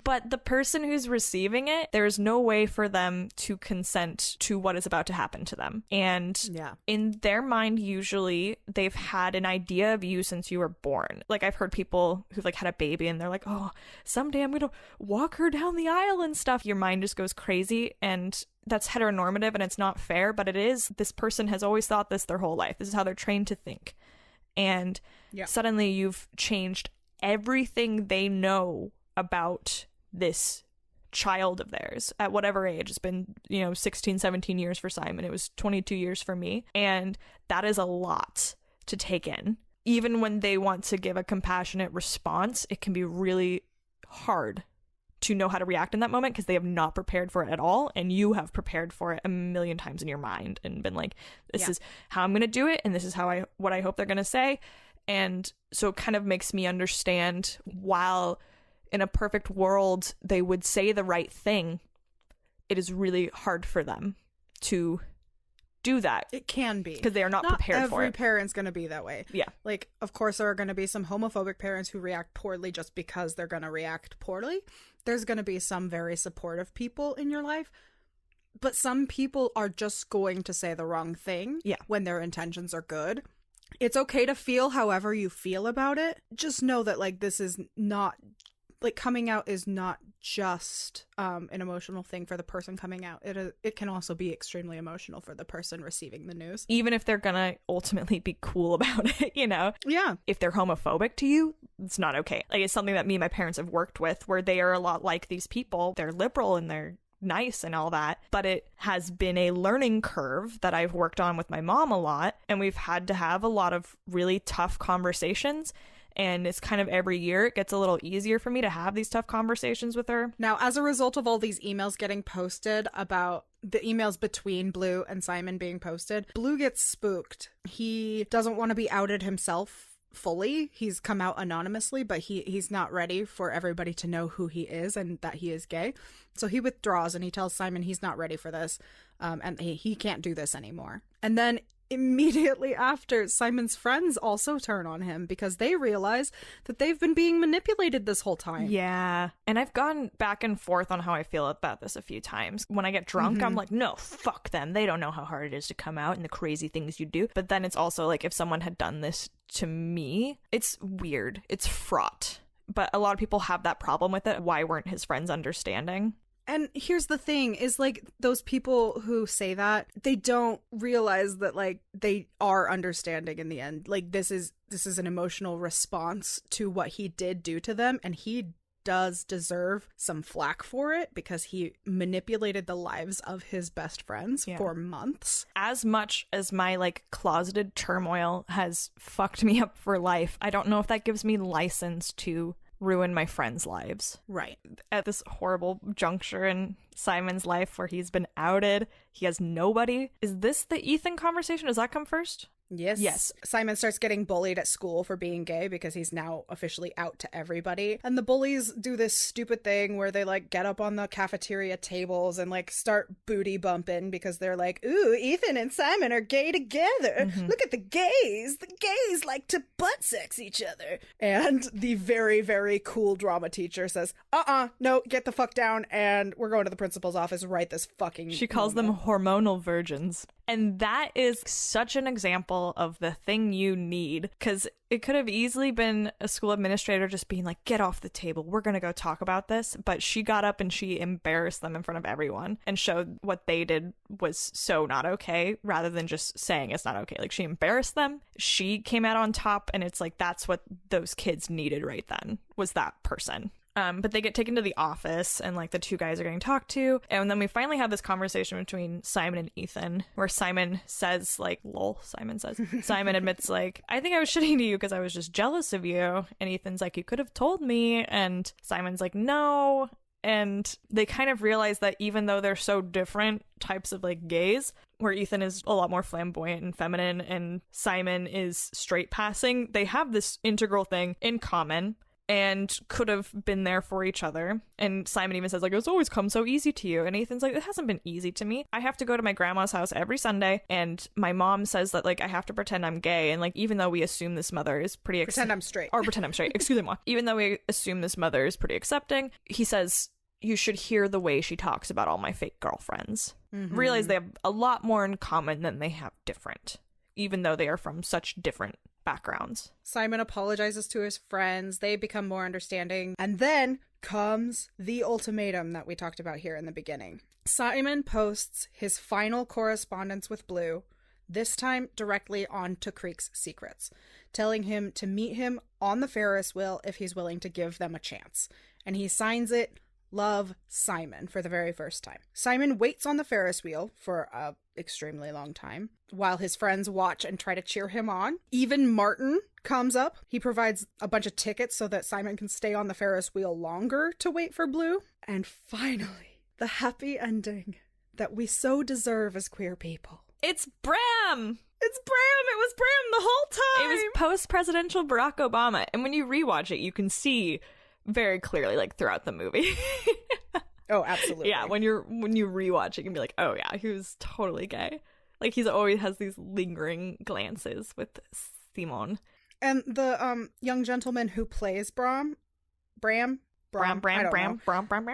But the person who's receiving it, there's no way for them to consent to what is about to happen to them. And in their mind, usually they've had an idea of you since you were born. Like, I've heard people who've like had a baby and they're like, oh, someday I'm gonna walk her down the aisle and stuff. Your mind just goes crazy, and that's heteronormative and it's not fair, but it is. This person has always thought this their whole life. This is how they're trained to think. And suddenly you've changed everything they know about this child of theirs at whatever age. It's been, 16, 17 years for Simon. It was 22 years for me. And that is a lot to take in. Even when they want to give a compassionate response, it can be really hard to know how to react in that moment because they have not prepared for it at all, and you have prepared for it a million times in your mind and been like, this is how I'm going to do it, and this is what I hope they're going to say. And so it kind of makes me understand, while in a perfect world they would say the right thing, it is really hard for them to do that. It can be, because they are not prepared for it. Every parent's going to be that way. Yeah. Like, of course there are going to be some homophobic parents who react poorly just because they're going to react poorly. There's going to be some very supportive people in your life, but some people are just going to say the wrong thing when their intentions are good. It's okay to feel however you feel about it. Just know that, like, this is not, like, coming out is not just an emotional thing for the person coming out. It can also be extremely emotional for the person receiving the news. Even if they're gonna ultimately be cool about it, Yeah. If they're homophobic to you, it's not okay. Like, it's something that me and my parents have worked with, where they are a lot like these people. They're liberal and they're nice and all that, but it has been a learning curve that I've worked on with my mom a lot, and we've had to have a lot of really tough conversations. And it's kind of every year it gets a little easier for me to have these tough conversations with her. Now, as a result of all these emails getting posted about the emails between Blue and Simon being posted, Blue gets spooked. He doesn't want to be outed himself fully. He's come out anonymously, but he's not ready for everybody to know who he is and that he is gay. So he withdraws and he tells Simon he's not ready for this, and he can't do this anymore. And then immediately after, Simon's friends also turn on him because they realize that they've been being manipulated this whole time. Yeah. And I've gone back and forth on how I feel about this a few times. When I get drunk, I'm like, no, fuck them. They don't know how hard it is to come out and the crazy things you do. But then it's also like, if someone had done this to me, it's weird. It's fraught. But a lot of people have that problem with it. Why weren't his friends understanding? And here's the thing is, like, those people who say that, they don't realize that, like, they are understanding in the end. Like, this is an emotional response to what he did do to them, and he does deserve some flack for it because he manipulated the lives of his best friends for months. As much as my, like, closeted turmoil has fucked me up for life, I don't know if that gives me license to ruin my friends' lives. Right. At this horrible juncture in Simon's life where he's been outed, he has nobody. Is this the Ethan conversation? Does that come first? Yes. Simon starts getting bullied at school for being gay because he's now officially out to everybody. And the bullies do this stupid thing where they, like, get up on the cafeteria tables and, like, start booty bumping because they're like, ooh, Ethan and Simon are gay together. Look at the gays. The gays like to butt sex each other. And the very, very cool drama teacher says, no, get the fuck down, and we're going to the principal's office right this fucking She calls them hormonal virgins. And that is such an example of the thing you need, because it could have easily been a school administrator just being like, get off the table, we're going to go talk about this. But she got up and she embarrassed them in front of everyone and showed what they did was so not okay, rather than just saying it's not okay. Like, she embarrassed them. She came out on top, and it's like, that's what those kids needed right then, was that person. But they get taken to the office, and, like, the two guys are getting talked to. And then we finally have this conversation between Simon and Ethan where Simon says, like, lol, Simon admits, like, I think I was shitting to you because I was just jealous of you. And Ethan's like, you could have told me. And Simon's like, no. And they kind of realize that even though they're so different types of, like, gays, where Ethan is a lot more flamboyant and feminine and Simon is straight passing, they have this integral thing in common and could have been there for each other. And Simon even says, like, it's always come so easy to you. And Ethan's like, it hasn't been easy to me. I have to go to my grandma's house every Sunday, and my mom says that, like, I have to pretend I'm gay. And, like, even though we assume this mother is pretty... Pretend I'm straight. Or pretend I'm straight. Excusez-moi. Even though we assume this mother is pretty accepting, he says, you should hear the way she talks about all my fake girlfriends. Realize they have a lot more in common than they have different, even though they are from such different backgrounds. Simon apologizes to his friends. They become more understanding. And then comes the ultimatum that we talked about here in the beginning. Simon posts his final correspondence with Blue, this time directly onto Creek's Secrets, telling him to meet him on the Ferris wheel if he's willing to give them a chance. And he signs it, Love, Simon, for the very first time. Simon waits on the Ferris wheel for a extremely long time while his friends watch and try to cheer him on. Even Martin comes up. He provides a bunch of tickets so that Simon can stay on the Ferris wheel longer to wait for Blue. And finally, the happy ending that we so deserve as queer people. It's Bram! It's Bram! It was Bram the whole time! It was post-presidential Barack Obama. And when you rewatch it, you can see very clearly, like, throughout the movie. Oh, absolutely. Yeah, when you rewatch it, you can be like, oh yeah, he was totally gay. Like, he's always has these lingering glances with Simone. And the young gentleman who plays Bram.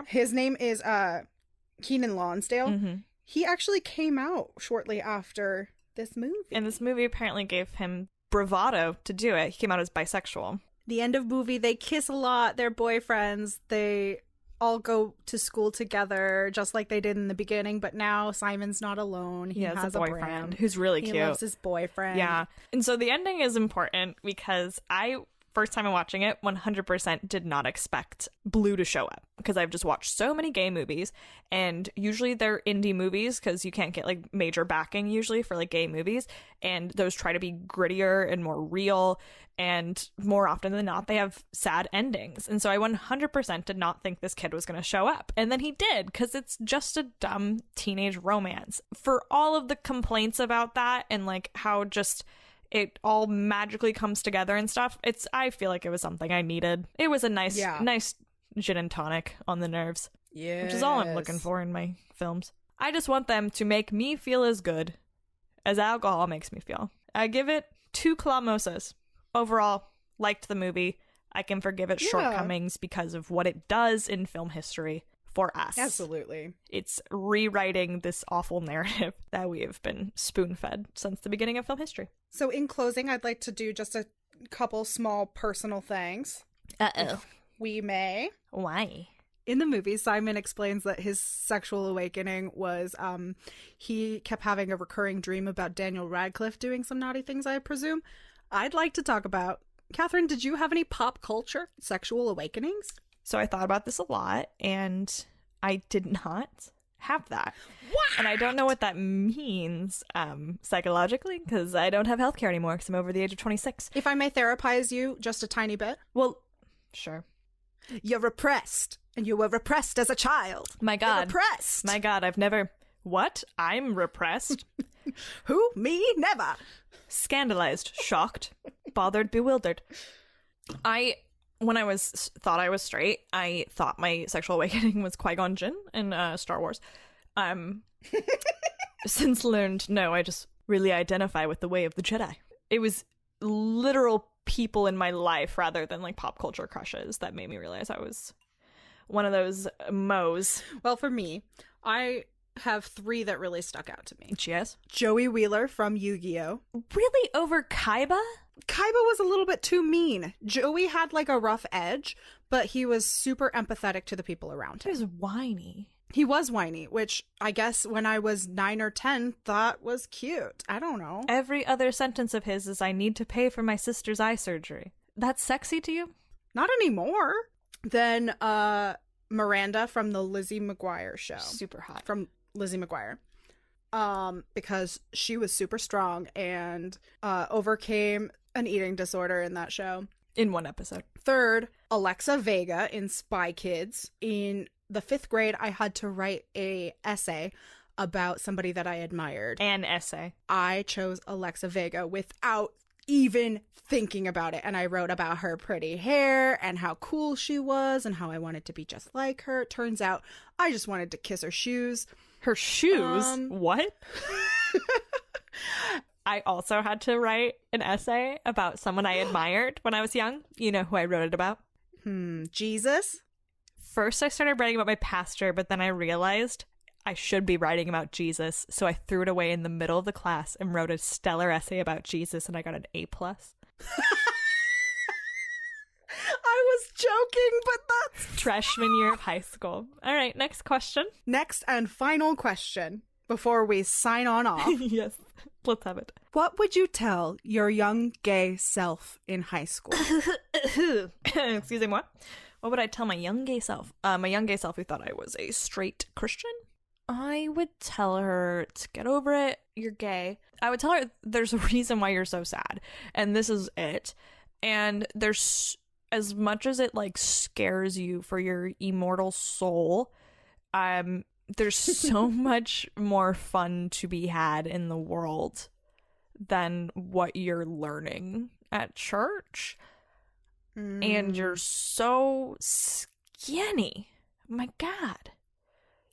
His name is Keenan Lonsdale. He actually came out shortly after this movie. And this movie apparently gave him bravado to do it. He came out as bisexual. The end of movie, they kiss a lot. They're boyfriends. They all go to school together, just like they did in the beginning. But now Simon's not alone. He has a boyfriend who's really cute. He loves his boyfriend. Yeah. And so the ending is important because I first time watching it, 100% did not expect Blue to show up because I've just watched so many gay movies, and usually they're indie movies because you can't get like major backing usually for like gay movies, and those try to be grittier and more real, and more often than not they have sad endings. And so I 100% did not think this kid was going to show up, and then he did, because it's just a dumb teenage romance. For all of the complaints about that and like how just it all magically comes together and stuff, I feel like it was something I needed. It was a nice gin and tonic on the nerves. Yeah, which is all I'm looking for in my films. I just want them to make me feel as good as alcohol makes me feel. I give it 2 claw-mosas. Overall, liked the movie. I can forgive its shortcomings because of what it does in film history for us. Absolutely. It's rewriting this awful narrative that we have been spoon-fed since the beginning of film history. So in closing, I'd like to do just a couple small personal things. If we may. Why? In the movie, Simon explains that his sexual awakening was he kept having a recurring dream about Daniel Radcliffe doing some naughty things, I presume. I'd like to talk about, Catherine, did you have any pop culture sexual awakenings? So I thought about this a lot, and I did not have that. What? And I don't know what that means psychologically, because I don't have healthcare anymore because I'm over the age of 26. If I may therapize you just a tiny bit. Well, sure. You're repressed, and you were repressed as a child. My God. You're repressed. My God, I've never... What? I'm repressed? Who? Me? Never. Scandalized, shocked, bothered, bewildered. When I thought I was straight, I thought my sexual awakening was Qui-Gon Jinn in Star Wars. Since learned, no, I just really identify with the way of the Jedi. It was literal people in my life rather than like pop culture crushes that made me realize I was one of those moes. Well, for me, I have 3 that really stuck out to me. Yes. Joey Wheeler from Yu-Gi-Oh! Really? Over Kaiba? Kaiba was a little bit too mean. Joey had like a rough edge, but he was super empathetic to the people around him. He was whiny. He was whiny, which I guess when I was 9 or 10 thought was cute. I don't know. Every other sentence of his is, I need to pay for my sister's eye surgery. That's sexy to you? Not anymore. Then Miranda from the Lizzie McGuire show. Super hot. From Lizzie McGuire. Because she was super strong and overcame an eating disorder in that show. In one episode. Third, Alexa Vega in Spy Kids. In the 5th grade, I had to write a essay about somebody that I admired. An essay. I chose Alexa Vega without even thinking about it. And I wrote about her pretty hair and how cool she was and how I wanted to be just like her. Turns out I just wanted to kiss her shoes. Her shoes? What? I also had to write an essay about someone I admired when I was young. You know who I wrote it about? Jesus? First, I started writing about my pastor, but then I realized I should be writing about Jesus, so I threw it away in the middle of the class and wrote a stellar essay about Jesus, and I got an A+. I was joking, but that's... Freshman year of high school. All right, next question. Next and final question before we sign on off. Yes, let's have it. What would you tell your young gay self in high school? Excuse me, what? What would I tell my young gay self? My young gay self who thought I was a straight Christian? I would tell her to get over it. You're gay. I would tell her there's a reason why you're so sad, and this is it. And there's, as much as it like scares you for your immortal soul, there's so much more fun to be had in the world than what you're learning at church. And you're so skinny. My God.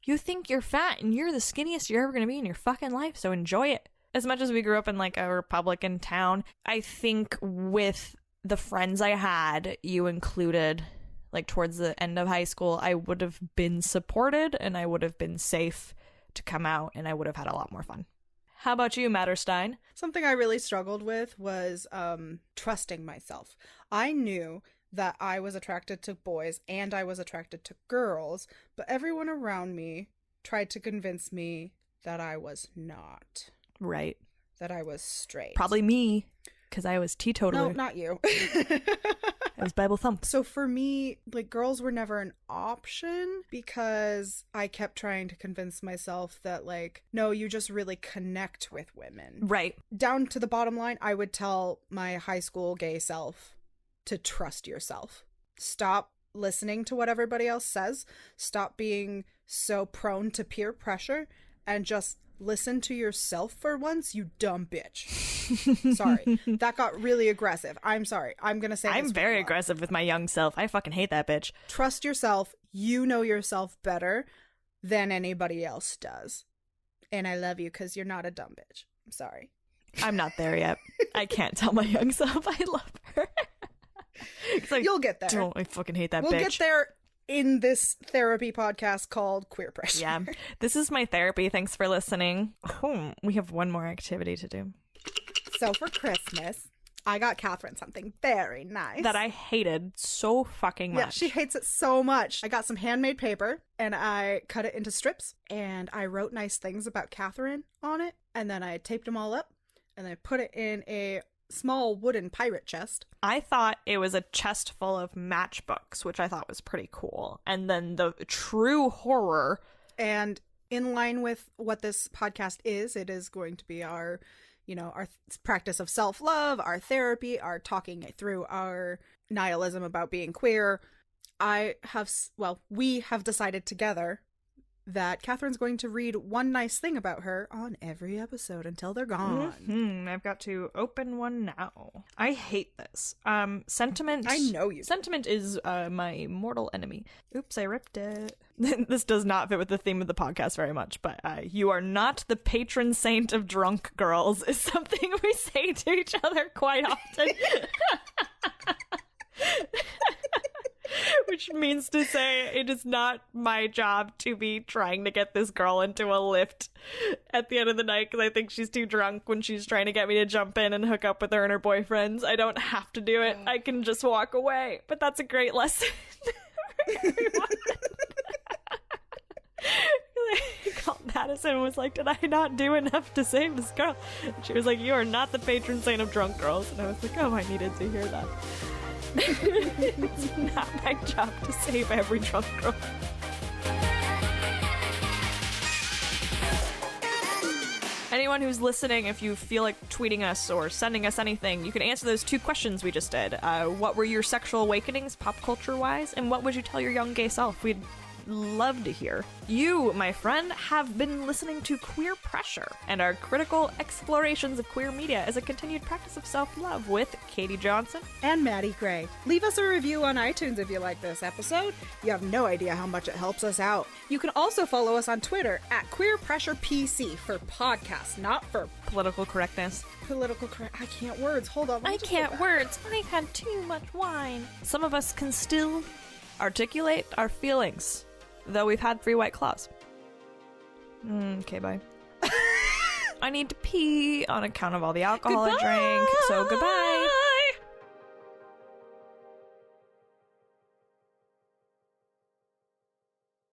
You think you're fat and you're the skinniest you're ever going to be in your fucking life, so enjoy it. As much as we grew up in like a Republican town, I think with the friends I had, you included, like towards the end of high school, I would have been supported and I would have been safe to come out and I would have had a lot more fun. How about you, Matterstein? Something I really struggled with was trusting myself. I knew that I was attracted to boys and I was attracted to girls, but everyone around me tried to convince me that I was not. Right. That I was straight. Probably me. because I was teetotaler. No, not you. I was Bible thump. So for me, like, girls were never an option because I kept trying to convince myself that, like, no, you just really connect with women. Right. Down to the bottom line, I would tell my high school gay self to trust yourself. Stop listening to what everybody else says. Stop being so prone to peer pressure and just listen to yourself for once, you dumb bitch. Sorry. That got really aggressive. I'm sorry. I'm going to say I'm very aggressive with my young self. I fucking hate that bitch. Trust yourself. You know yourself better than anybody else does. And I love you because you're not a dumb bitch. I'm sorry. I'm not there yet. I can't tell my young self I love her. Like, you'll get there. Don't I fucking hate that bitch. We'll get there in this therapy podcast called Queer Pressure. Yeah. This is my therapy. Thanks for listening. Oh, we have one more activity to do. So for Christmas, I got Catherine something very nice. That I hated so fucking much. Yeah, she hates it so much. I got some handmade paper and I cut it into strips and I wrote nice things about Catherine on it. And then I taped them all up and I put it in a small wooden pirate chest. I thought it was a chest full of matchbooks, which I thought was pretty cool. And then the true horror. And in line with what this podcast is, it is going to be our, you know, our practice of self-love, our therapy, our talking through our nihilism about being queer. We have decided together that Catherine's going to read one nice thing about her on every episode until they're gone. Mm-hmm. I've got to open one now. I hate this. Sentiment. I know you. Sentiment is my mortal enemy. Oops, I ripped it. This does not fit with the theme of the podcast very much, but you are not the patron saint of drunk girls is something we say to each other quite often. Which means to say it is not my job to be trying to get this girl into a lift at the end of the night because I think she's too drunk when she's trying to get me to jump in and hook up with her and her boyfriends. I don't have to do it. I can just walk away. But that's a great lesson for everyone. Madison was like, did I not do enough to save this girl? And she was like, you are not the patron saint of drunk girls. And I was like, oh, I needed to hear that. It's not my job to save every drunk girl. Anyone who's listening, if you feel like tweeting us or sending us anything, you can answer those two questions we just did. What were your sexual awakenings, pop culture-wise? And what would you tell your young gay self? We'd love to hear. You, my friend, have been listening to Queer Pressure and our critical explorations of queer media as a continued practice of self-love with Katie Johnson and Maddie Gray. Leave us a review on iTunes if you like this episode. You have no idea how much it helps us out. You can also follow us on Twitter at QueerPressurePC for podcasts, not for political correctness. I can't words. Hold on. I can't words. I had too much wine. Some of us can still articulate our feelings, though we've had 3 White Claws. Okay, bye. I need to pee on account of all the alcohol I drank. So goodbye.